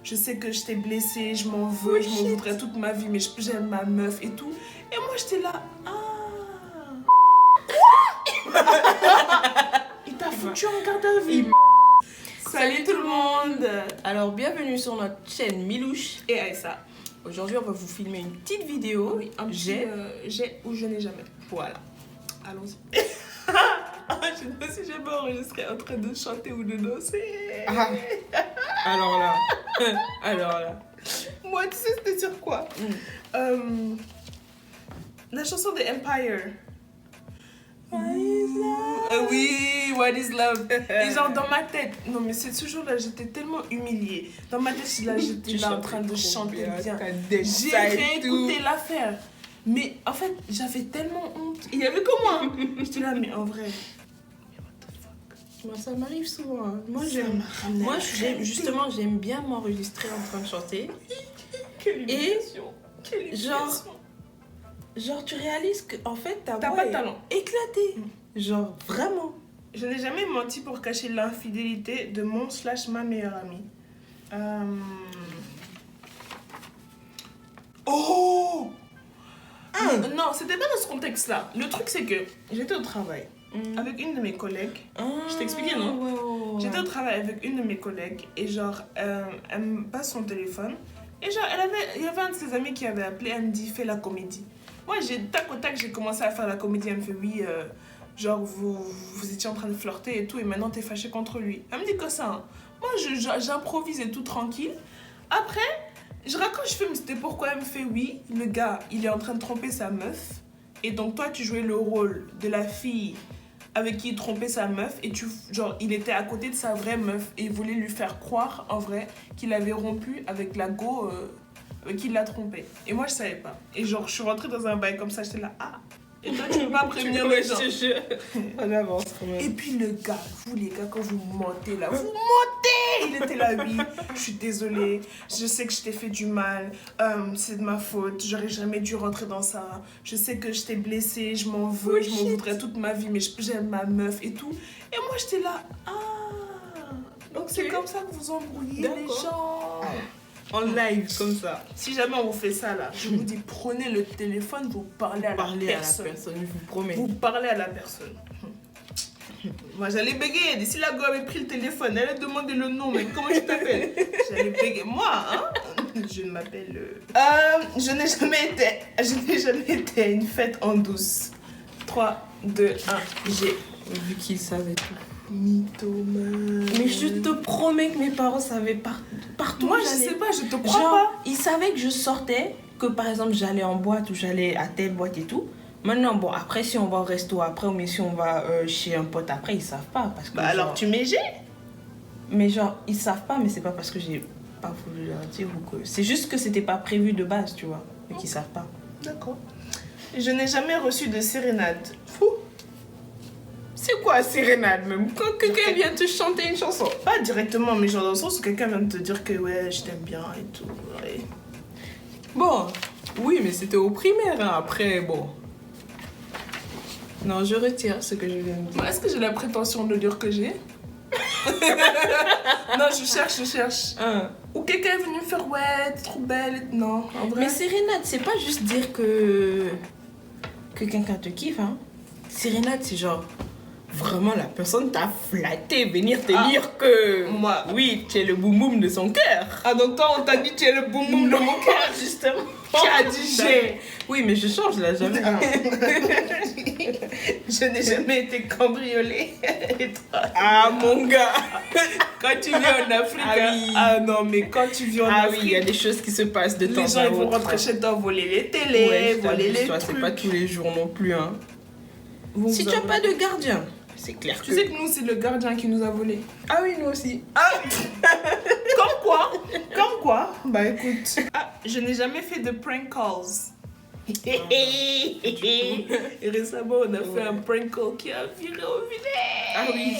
je sais que je t'ai blessé, je m'en veux, je m'en voudrais toute ma vie, mais j'aime ma meuf et tout. Et moi, j'étais là, il t'a foutu en garde à vue. Salut tout le monde. Alors, bienvenue sur notre chaîne Milouche et Aïssa. Aujourd'hui, on va vous filmer une petite vidéo. Oui, un petit j'ai ou je n'ai jamais. Voilà. Allons-y. Je ne sais si j'ai pas enregistré en train de chanter ou de danser. Alors là. Moi, tu sais, c'était sur quoi? La chanson de Empire. What is love? Oui, What is love? Et genre dans ma tête, non mais c'est ce jour-là, j'étais tellement humiliée. Dans ma tête, j'étais là en train de chanter bien. J'ai réécouté l'affaire. Mais en fait, j'avais tellement honte. Il y avait que moi. J'étais là, mais en vrai. Mais what the fuck? Moi, ça m'arrive souvent. Hein. Moi, j'aime bien m'enregistrer en train de chanter. Quelle humiliation. Genre, tu réalises que en fait, t'as pas de talent. Éclaté. Genre, vraiment. Je n'ai jamais menti pour cacher l'infidélité de mon/ma meilleure amie. Oh! Non, c'était pas dans ce contexte-là. Le truc, c'est que j'étais au travail avec une de mes collègues. Je t'ai expliqué, non? Ouais. J'étais au travail avec une de mes collègues et genre, elle me passe son téléphone. Et genre, il y avait un de ses amis qui avait appelé, elle me dit, fais la comédie. Moi, tac au tac, j'ai commencé à faire la comédie. Elle me fait, oui, genre, vous étiez en train de flirter et tout, et maintenant t'es fâché contre lui. Elle me dit que ça. Hein. Moi, j'improvise et tout tranquille. Après, je raconte, je fais, mais c'était pourquoi? Elle me fait, oui, le gars, il est en train de tromper sa meuf. Et donc, toi, tu jouais le rôle de la fille avec qui il trompait sa meuf. Et genre, il était à côté de sa vraie meuf. Et il voulait lui faire croire, en vrai, qu'il avait rompu avec la go qui l'a trompé. Et moi, je savais pas. Et genre, je suis rentrée dans un bail comme ça, j'étais là, Et toi, tu peux pas prévenir les gens. On avance quand même. Et puis le gars, vous les gars, quand vous mentez là, vous mentez! Il était là, oui, je suis désolée, je sais que je t'ai fait du mal, c'est de ma faute, j'aurais jamais dû rentrer dans ça, je sais que je t'ai blessée, je m'en veux, je m'en voudrais toute ma vie, mais j'aime ma meuf et tout. Et moi, j'étais là, donc c'est comme ça que vous embrouillez les gens. En live, comme ça. Si jamais on vous fait ça là, je vous dis, prenez le téléphone, vous parlez à la personne. Je vous promets. Vous parlez à la personne. Moi, j'allais bégayer. Si la go avait pris le téléphone, elle allait demander le nom, mais comment tu t'appelles? J'allais bégayer. Moi, je m'appelle... Je n'ai jamais été à une fête en douce. 3, 2, 1, j'ai... Vu qu'ils savaient tout. Mythomane. Mais je te promets que mes parents savaient partout. Moi, je sais pas, je te crois pas. Ils savaient que je sortais, que par exemple, j'allais en boîte ou j'allais à telle boîte et tout. Maintenant, bon, après, si on va au resto après, ou si on va chez un pote après, ils savent pas. Parce que, alors, tu m'égais. Mais genre, ils savent pas, mais c'est pas parce que j'ai pas voulu leur dire ou que... C'est juste que c'était pas prévu de base, tu vois. Mais qu'ils savent pas. D'accord. Je n'ai jamais reçu de sérénade. Fou. C'est quoi sérénade même? Quand quelqu'un vient te chanter une chanson. Pas directement, mais genre dans le sens où quelqu'un vient te dire que ouais, je t'aime bien et tout. Ouais. Bon, oui, mais c'était au primaire, hein. Après, bon. Non, je retire ce que je viens de dire. Est-ce que j'ai la prétention de dire que j'ai? Non, je cherche. Ou quelqu'un est venu me faire ouais, t'es trop belle. Non, en vrai. Mais sérénade, c'est pas juste dire que quelqu'un te kiffe, hein. Sérénade, c'est genre... Vraiment, la personne t'a flatté, venir te dire que... Moi. Oui, tu es le boum boum de son cœur. Donc toi, on t'a dit tu es le boum boum de mon cœur, justement. Tu as dit j'ai. Oui, mais je change là, jamais. Je n'ai jamais été cambriolée. Et toi, mon gars. Quand tu viens en Afrique... Oui. Non, mais quand tu viens en Afrique... Oui, il y a des choses qui se passent de temps en temps. Les gens, ils vont rentrer chez toi, voler les télés, voler les trucs. C'est pas tous les jours non plus, hein. Si tu n'as pas de gardien... C'est clair. Tu sais que nous, c'est le gardien qui nous a volés. Ah oui, nous aussi. Comme quoi. Bah écoute. Je n'ai jamais fait de prank calls. Et récemment, on a fait un prank call qui a viré au vinaigre. Ah oui.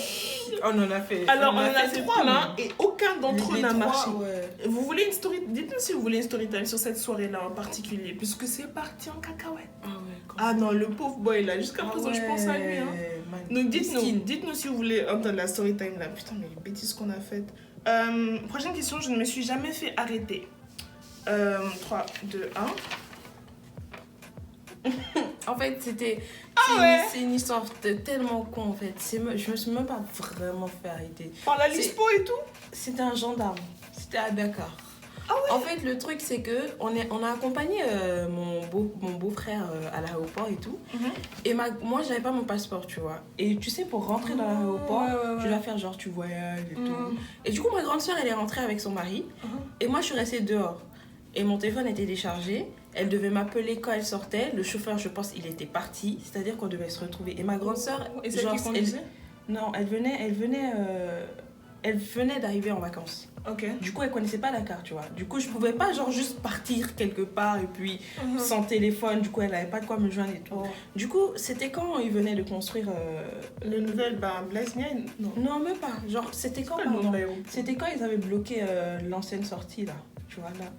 On en a fait. Alors, on en a fait plein et aucun d'entre eux n'a marché. Ouais. Vous voulez une story? Dites-nous si vous voulez une story time sur cette soirée-là en particulier, puisque c'est parti en cacahuète. Non, le pauvre boy là, jusqu'à présent, je pense à lui. Hein. Donc, dites-nous si vous voulez entendre la story time là. Putain, mais les bêtises qu'on a faites. Prochaine question, je ne me suis jamais fait arrêter. 3, 2, 1. En fait, c'était... C'est une histoire tellement con, en fait. Je me suis même pas vraiment fait arrêter. Par la Lispo et tout? C'était un gendarme. C'était à Dakar. Ah ouais? En fait, le truc, c'est que on a accompagné mon beau-frère à l'aéroport et tout. Et moi, j'avais pas mon passeport, tu vois. Et tu sais, pour rentrer dans l'aéroport, tu dois faire genre, tu voyages et tout. Et du coup, ma grande soeur, elle est rentrée avec son mari. Et moi, je suis restée dehors. Et mon téléphone était déchargé. Elle devait m'appeler quand elle sortait. Le chauffeur, je pense, il était parti. C'est-à-dire qu'on devait se retrouver. Et ma grande soeur... Et c'est qui conduisait? Non, elle venait d'arriver en vacances. Ok. Du coup, elle connaissait pas Dakar, tu vois. Du coup, je pouvais pas genre juste partir quelque part et puis sans téléphone. Du coup, elle avait pas de quoi me joindre et tout. Du coup, c'était quand ils venaient de construire... Les nouvelles, Blaise Niaï? Non, même pas. Genre, c'était quand C'était quand ils avaient bloqué l'ancienne sortie, là. Tu vois, là.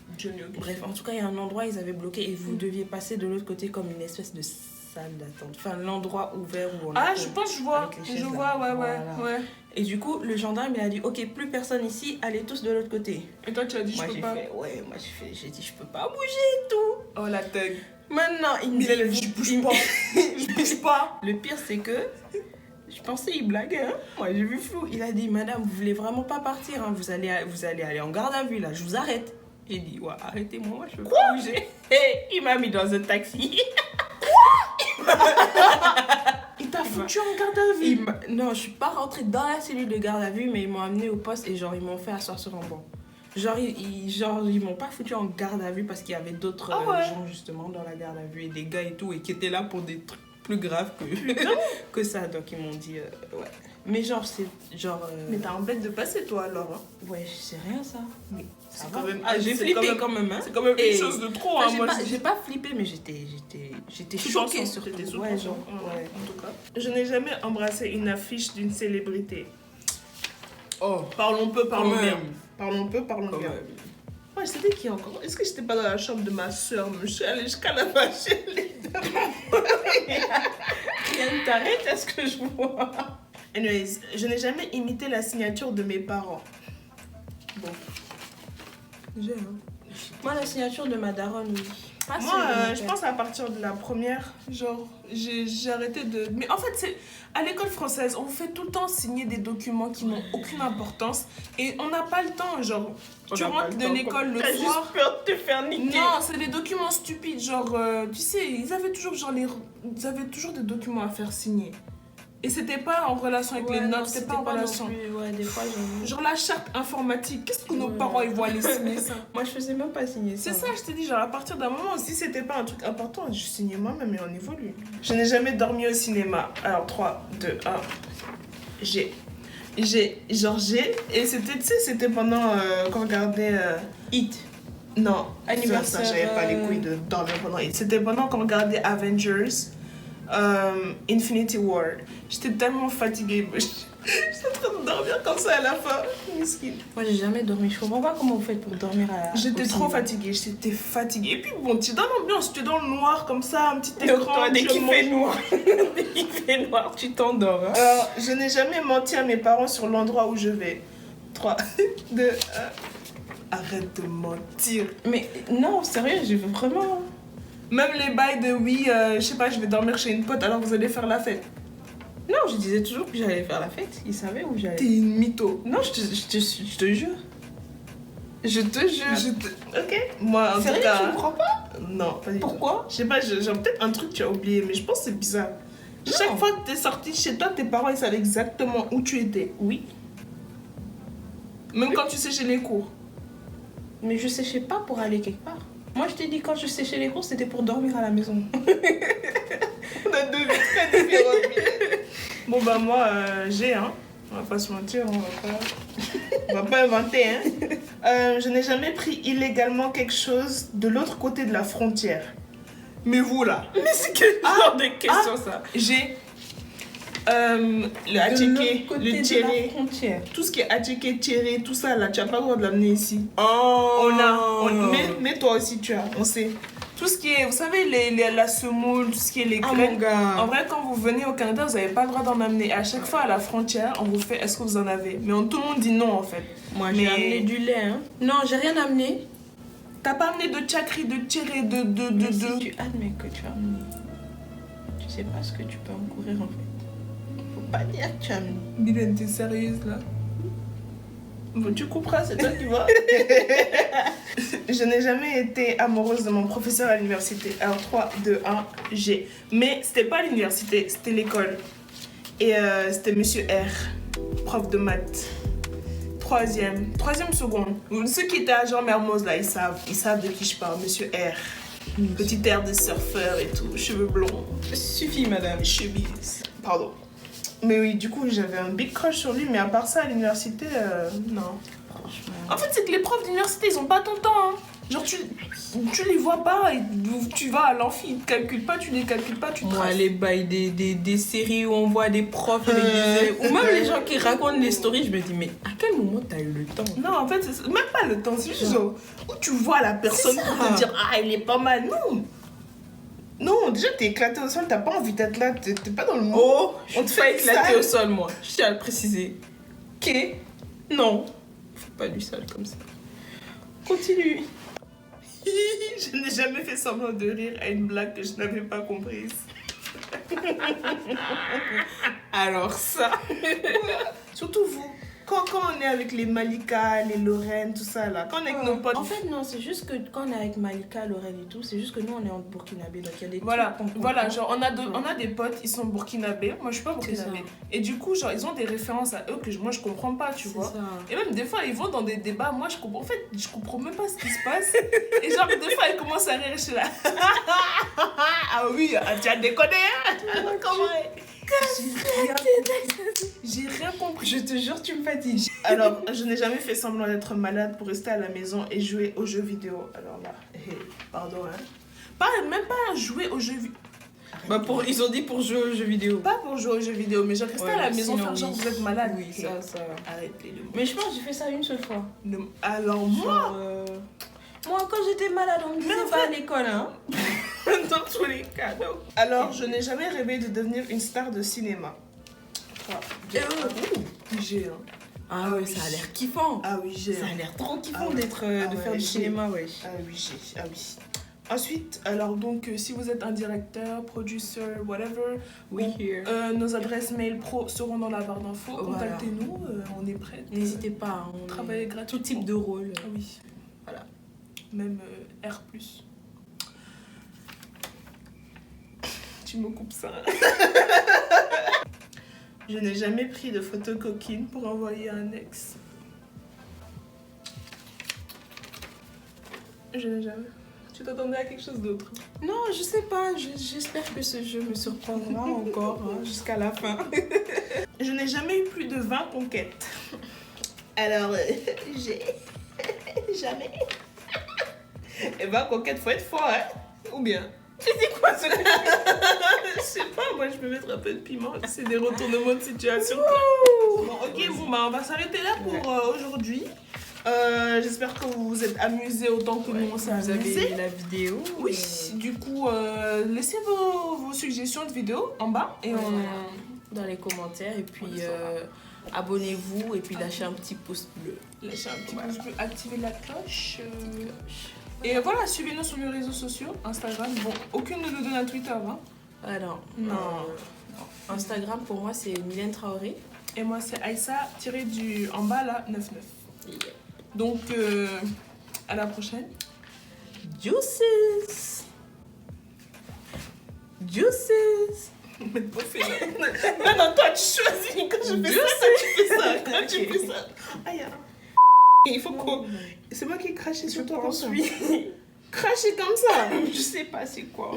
Bref, en tout cas, il y a un endroit, ils avaient bloqué et vous deviez passer de l'autre côté comme une espèce de salle d'attente. Enfin, l'endroit ouvert où on... je pense que je vois. Ouais. Et du coup, le gendarme, il a dit, ok, plus personne ici, allez tous de l'autre côté. Et toi, tu as dit, je peux pas? J'ai dit, je peux pas bouger et tout. Oh, la thug. Maintenant, il me dit, je bouge pas. Je bouge pas. Le pire, c'est que... Je pensais il blaguait, hein. Moi j'ai vu flou. Il a dit, madame, vous voulez vraiment pas partir, hein. Vous allez aller en garde à vue là, je vous arrête. J'ai dit, ouais, arrêtez-moi, moi je peux pas bouger. Et il m'a mis dans un taxi. Quoi? Il t'a foutu en garde à vue? Non, je suis pas rentrée dans la cellule de garde à vue, mais ils m'ont amené au poste et genre ils m'ont fait asseoir sur un banc. Genre ils m'ont pas foutu en garde à vue parce qu'il y avait d'autres gens justement dans la garde à vue et des gars et tout et qui étaient là pour des trucs plus grave que ça, donc ils m'ont dit ouais, mais genre c'est genre mais t'as un bête de passer toi alors, hein? Ouais, je sais rien ça, mais c'est quand même j'ai flippé quand même, hein. C'est quand même une chose de trop, hein. Moi j'ai pas flippé, mais j'étais choquée surtout. Ouais, genre ouais, en tout cas je n'ai jamais embrassé une affiche d'une célébrité. Parlons peu, parlons bien. Ouais, c'était qui encore? Est-ce que j'étais pas dans la chambre de ma soeur? Je suis allée jusqu'à là-bas chez les deux. Rien ne t'arrête, est-ce que je vois? Anyways, je n'ai jamais imité la signature de mes parents. Bon. Moi, la signature de ma daronne, oui. Moi, je pense à partir de la première, genre, j'ai arrêté de... Mais en fait, c'est à l'école française, on fait tout le temps signer des documents qui n'ont aucune importance et on n'a pas le temps, genre, tu rentres de l'école le soir... T'as juste peur de te faire niquer. Non, c'est des documents stupides, genre, tu sais, ils avaient toujours des documents à faire signer. Et c'était pas en relation avec les notes, c'était pas en relation. Ouais, des fois, genre la charte informatique, qu'est-ce que nos parents ils vont aller signer ça? Moi, je faisais même pas signer ça. C'est ça, je te dis, genre à partir d'un moment, si c'était pas un truc important, je signais moi-même et on évolue. Je n'ai jamais dormi au cinéma. Alors 3, 2, 1. Et c'était, tu sais, c'était pendant qu'on regardait Hit. Non, anniversaire. Ça, j'avais pas les couilles de dormir pendant Hit. C'était pendant qu'on regardait Avengers. Infinity War. J'étais tellement fatiguée. J'étais en train de dormir comme ça à la fin. Miskine. Moi, j'ai jamais dormi. Je comprends pas comment vous faites pour dormir à la... J'étais trop fatiguée. J'étais fatiguée. Et puis bon, tu es dans l'ambiance, tu es dans le noir comme ça, un petit écran. Donc, toi, dès qu'il fait noir, tu t'endors. Hein. Je n'ai jamais menti à mes parents sur l'endroit où je vais. 3, 2, 1. Arrête de mentir. Mais non, sérieux, je veux vraiment... Même les bails de oui, je sais pas, je vais dormir chez une pote alors vous allez faire la fête. Non, je disais toujours que j'allais faire la fête. Ils savaient où j'allais. T'es une mytho. Non, je te jure. Je te jure. Ok. Moi, en sérieux, tout cas... tu me crois pas? Non, pas du tout. Pourquoi? Je sais pas, j'ai peut-être un truc que tu as oublié, mais je pense que c'est bizarre. Non. Chaque fois que t'es sortie de chez toi, tes parents ils savaient exactement où tu étais. Oui. Même quand tu séchais les cours. Mais je séchais pas pour aller quelque part. Moi, je t'ai dit, quand je séchais les cours, c'était pour dormir à la maison. On a deux vies très différentes. Bon, bah, moi, j'ai, hein. On va pas se mentir, on va pas inventer, hein. Je n'ai jamais pris illégalement quelque chose de l'autre côté de la frontière. Mais vous, là. Mais c'est quel genre de question, ça? J'ai... le attiqué, le tiré, tout ce qui est attiqué, tiré, tout ça là, tu n'as pas le droit de l'amener ici. Mais toi aussi tu as, on sait. Tout ce qui est, vous savez, la semoule, tout ce qui est les graines. En vrai, quand vous venez au Canada, vous n'avez pas le droit d'en amener. À chaque fois à la frontière, on vous fait, est-ce que vous en avez? Mais tout le monde dit non en fait. Moi, j'ai amené du lait. Hein. Non, j'ai rien amené. T'as pas amené de chakri, de tiré, Si tu admets que tu as amené, tu sais pas ce que tu peux encourir en fait. Faut pas dire que tu as amené. Mylène, t'es sérieuse là? Bon, tu couperas, c'est toi qui vois. Je n'ai jamais été amoureuse de mon professeur à l'université. Alors 3, 2, 1, G. Mais c'était pas l'université, c'était l'école. Et c'était Monsieur R, prof de maths. Troisième seconde. Ceux qui étaient à Jean Mermoz là, ils savent de qui je parle. Monsieur R. Petit air de surfeur et tout, cheveux blonds. Suffit, madame. Chemise. Pardon. Mais oui, du coup, j'avais un big crush sur lui, mais à part ça, à l'université, non. Franchement. En fait, c'est que les profs d'université, ils ont pas ton temps. Hein. Genre, tu les vois pas, et tu vas à l'amphi, ils te calculent pas, tu les calcules pas, tu te Moi, les bails des séries où on voit des profs avec des... Ou même les gens qui racontent des stories, je me dis, mais à quel moment t'as eu le temps? Non, en fait, c'est même pas le temps, c'est juste genre, où tu vois la personne pour te dire, ah, il est pas mal. Non. Non, déjà, t'es éclaté au sol, t'as pas envie d'être là, t'es pas dans le monde. Oh, on te fait éclater au sol, moi. Je tiens à le préciser. Ok? Non. Faut pas du sale comme ça. Continue. Je n'ai jamais fait semblant de rire à une blague que je n'avais pas comprise. Alors ça. Surtout vous. Quand on est avec les Malika, les Lorraine, tout ça là, quand on est avec nos potes... En fait, non, c'est juste que quand on est avec Malika, Lorraine et tout, c'est juste que nous, on est en burkinabé, donc il y a des Voilà, genre on a des potes, ils sont burkinabés, moi je suis pas burkinabé. Et du coup, genre, ils ont des références à eux que moi je comprends pas, tu vois. Ça. Et même des fois, ils vont dans des débats, moi je comprends, en fait, je comprends même pas ce qui se passe. Et genre, des fois, ils commencent à rire, je suis là. Ah oui, tu as déconné, hein. Comment j'ai rien compris. Je te jure, tu me fatigues. Alors, je n'ai jamais fait semblant d'être malade pour rester à la maison et jouer aux jeux vidéo. Alors là, pardon, hein. Même pas jouer aux jeux vidéo. Bah ils ont dit pour jouer aux jeux vidéo. Pas pour jouer aux jeux vidéo, mais genre rester à la maison, faire genre vous êtes malade. Oui, ça. Arrêtez le mot. Mais je pense que j'ai fait ça une seule fois. Alors moi moi, quand j'étais malade, on me disait pas à l'école, hein. Dans tous les cas, non. Alors, je n'ai jamais rêvé de devenir une star de cinéma. J'ai Ah ouais, ça a l'air kiffant. Ah oui, j'ai. Ça a l'air trop kiffant de faire du cinéma, ouais. Ah oui. Ensuite, alors donc, si vous êtes un directeur, producer, whatever, nos adresses mail pro seront dans la barre d'infos. Contactez-nous, on est prêts. N'hésitez pas, on travaille gratuitement. Tout type de rôle. Oui. Voilà. Même R+. Tu me coupes ça. Je n'ai jamais pris de photo coquine pour envoyer à un ex. Je n'ai jamais. Tu t'attendais à quelque chose d'autre? Non, je sais pas. J'espère que ce jeu me surprendra encore jusqu'à la fin. Je n'ai jamais eu plus de 20 conquêtes. Alors, j'ai... jamais. Et 20 conquêtes, faut être fort, hein? Ou bien? Tu dis quoi ce truc? Je sais pas, moi je peux mettre un peu de piment. C'est des retournements de situation. Bon, ok, on va s'arrêter là pour aujourd'hui. J'espère que vous vous êtes amusés autant que nous on s'est amusés. Vous avez la vidéo? Oui, du coup, laissez vos suggestions de vidéos en bas et dans les commentaires. Et puis abonnez-vous et puis lâchez un petit pouce bleu. Lâchez un petit pouce bleu, activez la cloche. Et voilà, suivez-nous sur les réseaux sociaux, Instagram. Bon, aucune ne nous donne un Twitter, hein? Ah non. Instagram pour moi c'est Mylène Traoré. Et moi c'est Aïssa tiré en bas là 99. Yeah. Donc à la prochaine. Juices. Mais pas fait là. Non, toi tu choisis quand je fais ça, tu fais ça. Quand tu fais ça. Aïe. Il faut qu'on... C'est moi qui ai craché sur toi comme ça. Cracher comme ça. Je sais pas c'est quoi.